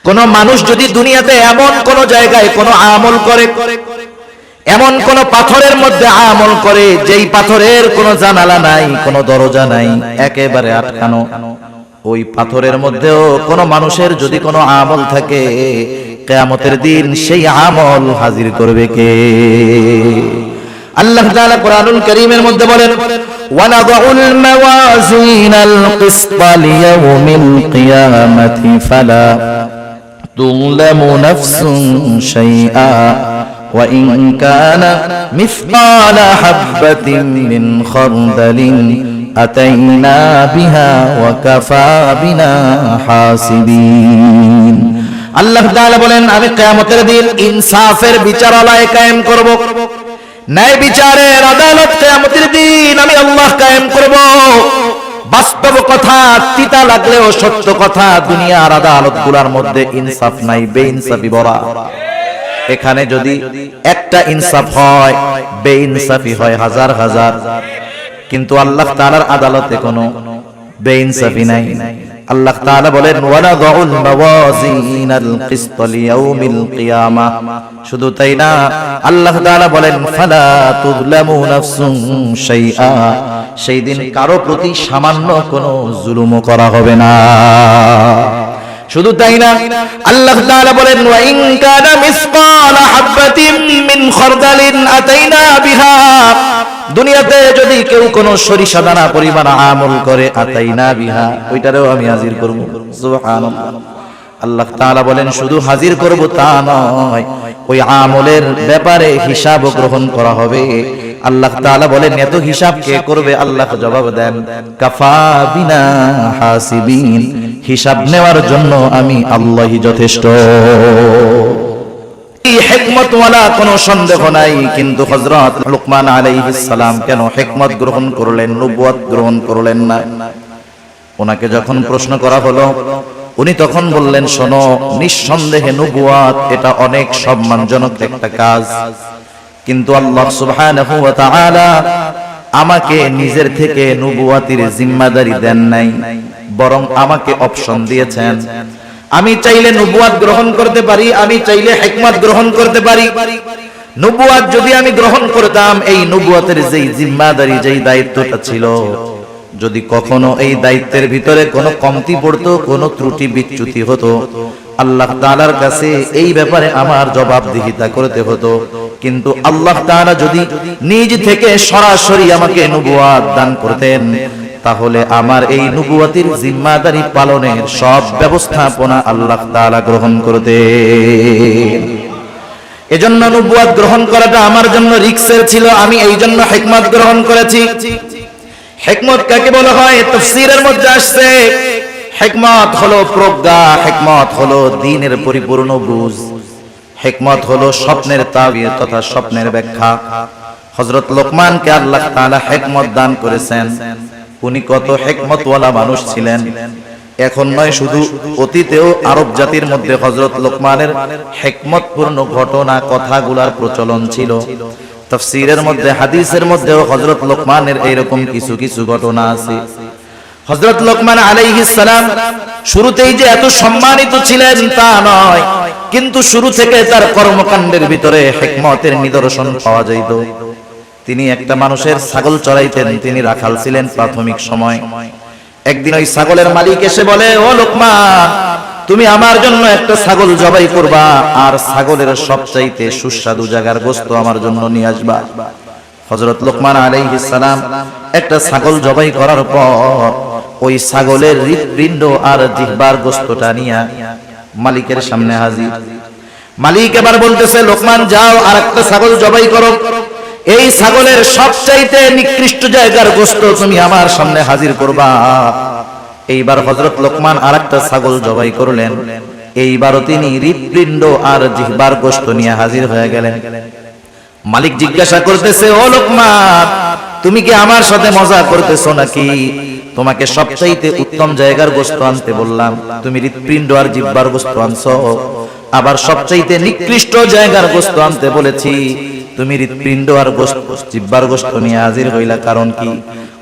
কোন মানুষ যদি দুনিয়াতে এমন কোন জায়গায় কোন আমল করে, এমন কোন পাথরের মধ্যে আমল করে যেই পাথরের কোন জানালা নাই, কোন দরজা নাই, একেবারে আটকানো, ওই পাথরের মধ্যেও কোন মানুষের যদি কোন আমল থাকে, কিয়ামতের দিন সেই আমল হাজির করবে কে? আল্লাহ তাআলা কোরআনুল কারীমের মধ্যে বলেন, ওয়ানাদউল মাওয়াজিনাল কিসতা লিয়াউমিল কিয়ামাতি ফালা তুযলামু নাফসুন শাইআ ওয়া ইন কানা মিসকালা হাববাতিন মিন খারদালিন আতাইনা বিহা ওয়া কাফা বিনা হাসিবিন। আল্লাহ তাআলা বলেন, আমি কিয়ামতের দিন ইনসাফের বিচারালয় কায়েম করব, ন্যায় বিচারের আদালত কিয়ামতের দিন আমি আল্লাহ কায়েম করব। বাস্তব কথা, তিতা লাগলেও সত্য কথা, দুনিয়ার আদালতগুলোর মধ্যে ইনসাফ নাই, বেইনসাফি ভরা। এখানে যদি একটা ইনসাফ হয়, বেইনসাফি হয় হাজার হাজার, কিন্তু আল্লাহ তাআলার আদালতে কোনো বেইনসাফি নাই। আল্লাহ তাআলা বলেন, ওয়ানাদউল মাওয়াজিনাল কিসতা লিয়াউমিল কিয়ামা। শুধু তাই না, আল্লাহ তাআলা বলেন, ফালা তুযলামু নাফসুন শাইআ। সেই দিন কারো প্রতি সামান্য কোনো জুলুমও করা হবে না। শুধু তাই না, আল্লাহ তাআলা বলেন, ওয়া ইন কানা মিসকালা হাববাতিন মিন খারদালিন আতাইনা বিহা। দুনিয়াতে যদি কেউ কোন সরিষা দানা পরিমাণ আমল করে, আতাইনা বিহা, ওইটারেও আমি হাজির করব। সুবহানাল্লাহ। আল্লাহ তাআলা বলেন, শুধু হাজির করব তা নয়, ওই আমলের ব্যাপারে হিসাব গ্রহণ করা হবে। আল্লাহ তাআলা বলেন, এত হিসাব কে করবে? আল্লাহ জবাব দেন, কাফা বিনা হাসিবিন। হিসাব নেওয়ার জন্য আমি আল্লাহই যথেষ্ট। হিকমত ওয়ালা কোনো সন্দেহ নাই, কিন্তু হযরত লুকমান আলাইহিস সালাম কেন হিকমত গ্রহণ করলেন, নবুয়ত গ্রহণ করলেন না? ওনাকে যখন প্রশ্ন করা হলো, উনি তখন বললেন, শোনো, নিঃসন্দেহে নবুয়ত এটা অনেক সম্মানজনক একটা কাজ, কিন্তু আল্লাহ সুবহানাহু ওয়া তাআলা আমাকে নিজের থেকে নবুয়তের জিম্মাদারি দেন নাই, বরং আমাকে অপশন দিয়েছেন। আমি চাইলে নবুয়ত গ্রহণ করতে পারি, আমি চাইলে হিকমত গ্রহণ করতে পারি। নবুয়ত যদি আমি গ্রহণ করতাম, এই নবুয়তের যেই জিম্মাদারি, যেই দায়িত্বটা ছিল, যদি কখনো এই দায়িত্বের ভিতরে কোনো কমতি পড়তো, কোনো ত্রুটি বিচ্যুতি হতো, আল্লাহ তাআলার কাছে এই ব্যাপারে আমার জবাবদিহিতা করতে হতো। কিন্তু আল্লাহ তাআলা যদি নিজ থেকে সরাসরি আমাকে নবুয়ত দান করতেন, তাহলে আমার এই নবুয়তের জিম্মাদারি পালনের সব ব্যবস্থাপনা আল্লাহ তাআলা গ্রহণ করতেন। এজন্য নবুয়ত গ্রহণ করাটা আমার জন্য রিস্কের ছিল, আমি এই জন্য হিকমত গ্রহণ করেছি। হিকমত কাকে বলা হয়? তাফসীরের মধ্যে আসছে, হিকমত হলো প্রজ্ঞা, হিকমত হলো দ্বীনের পরিপূর্ণ বুঝ, হিকমত হলো স্বপ্নের তাবির তথা স্বপ্নের ব্যাখ্যা। হযরত লোকমানকে আল্লাহ তাআলা হিকমত দান করেছেন। উনি কত হিকমতওয়ালা মানুষ ছিলেন, এখন নয়, শুধু অতীতেও আরব জাতির মধ্যে হযরত লোকমানের হিকমতপূর্ণ ঘটনা কথাগুলার প্রচলন ছিল। তাফসীরের মধ্যে, হাদিসের মধ্যেও হযরত লোকমানের এইরকম কিছু কিছু ঘটনা আছে। হযরত লোকমান আলাইহিস সালাম শুরুতেই যে এত সম্মানিত ছিলেন তা নয়, কিন্তু শুরু থেকে তার কর্মকাণ্ডের ভিতরে হিকমতের নিদর্শন পাওয়া যাইত। তিনি একটা মানুষের ছাগল চড়াইতেন, তিনি রাখাল ছিলেন প্রাথমিক সময়। একদিন ওই ছাগলের মালিক এসে বলে, ও লোকমান, তুমি আমার জন্য একটা ছাগল জবাই করবা, আর ছাগলের সবচাইতে সুস্বাদু জায়গার গোশত আমার জন্য নিয়ে আসবা। হযরত লোকমান আলাইহিস সালাম একটা ছাগল জবাই করার পর ওই ছাগলের হৃৎপিণ্ড আর জিহ্বার গোশতটা নিয়ে মালিকের সামনে হাজির। মালিক এবার বলতেছে, লোকমান, যাও আর একটা ছাগল জবাই করো, এই ছাগলের সবচাইতে নিকৃষ্ট জায়গার গোশত তুমি আমার সামনে হাজির করবা। এইবার হযরত লোকমান আরেকটা ছাগল জবাই করলেন। এইবারও তিনি হৃৎপিণ্ড আর জিহ্বার গোশত নিয়ে হাজির হয়ে গেলেন। মালিক জিজ্ঞাসা করতেছে, ও লোকমান, তুমি কি আমার সাথে মজা করতেছো নাকি? তোমাকে সবচাইতে উত্তম জায়গার গোশত আনতে বললাম, তুমি হৃৎপিণ্ড আর জিহ্বার গোশত আনছো। আবার সবচাইতে নিকৃষ্ট জায়গার গোশত আনতে বলেছি, তুমি হৃৎপিণ্ড আর জিহ্বার গোশত নিয়ে হাজির হইলা, কারণ কি?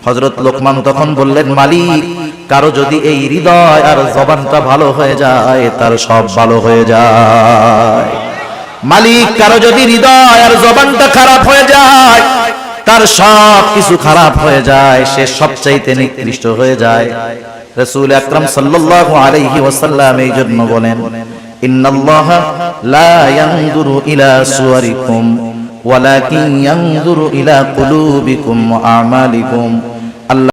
হযরত লোকমান তখন বললেন, মালিক, কারো যদি এই হৃদয় আর জবানটা ভালো হয়ে যায় তার সব ভালো হয়ে যায়। মালিক, কারো যদি হৃদয় আর জবানটা খারাপ হয়ে যায় তার সব কিছু খারাপ হয়ে যায়, সে সবচাইতে নিকৃষ্ট হয়ে যায়। রাসূল আকরাম সাল্লাল্লাহু আলাইহি ওয়াসাল্লাম এই জন্য বলেন, ইন্নাল্লাহা লা ইয়ানজুরু ইলা সুওয়ারিকুম ওয়ালাকিন ইয়ানজুরু ইলা কুলুবিকুম ওয়া আমালিকুম।